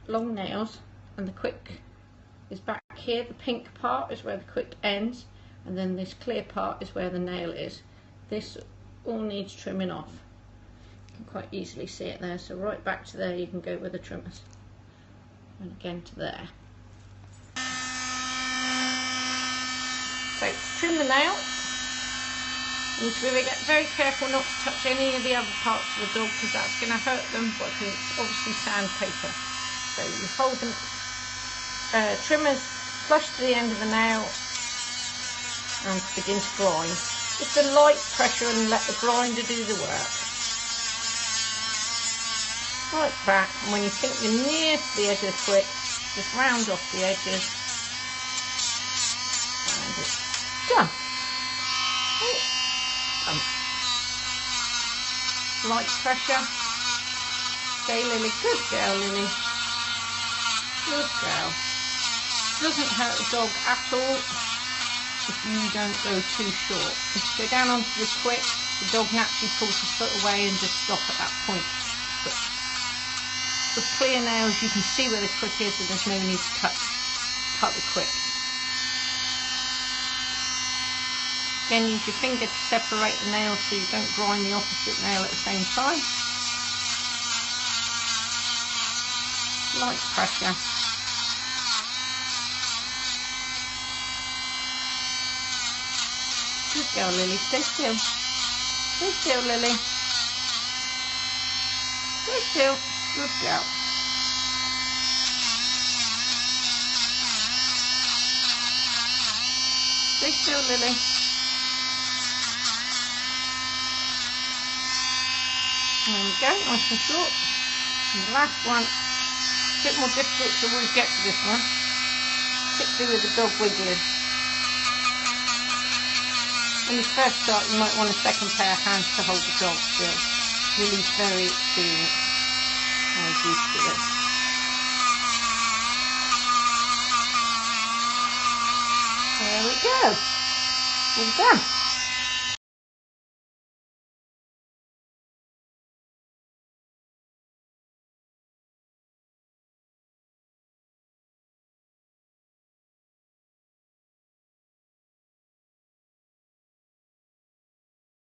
long nails, and the quick is back here. The pink part is where the quick ends, and then this clear part is where the nail is. This all needs trimming off. You can quite easily see it there, so right back to there you can go with the trimmers, and again to there. So trim the nail. You need to be very careful not to touch any of the other parts of the dog, because that's going to hurt them, because it's obviously sandpaper. So you hold the trimmers flush to the end of the nail and begin to grind. Just a light pressure and let the grinder do the work. Like that, and when you think you're near to the edge of the quick, just round off the edges. And it's done. Light pressure. Okay, Lily, good girl, Lily. Good girl. Doesn't hurt the dog at all if you don't go too short. If you go down onto the quick, the dog naturally pulls his foot away and just stop at that point. But with clear nails, you can see where the quick is, and there's no need to cut the quick. Again, use your finger to separate the nails so you don't grind the opposite nail at the same time. Light pressure. Good girl, Lily. Stay still. Stay still, Lily. Stay still. Good girl. Stay still, Lily. There we go, nice and short. And the last one, a bit more difficult to always get to this one, particularly with the dog wiggling. When you first start, you might want a second pair of hands to hold the dog still. Lily's very experienced. I was used to this. There we go. All done.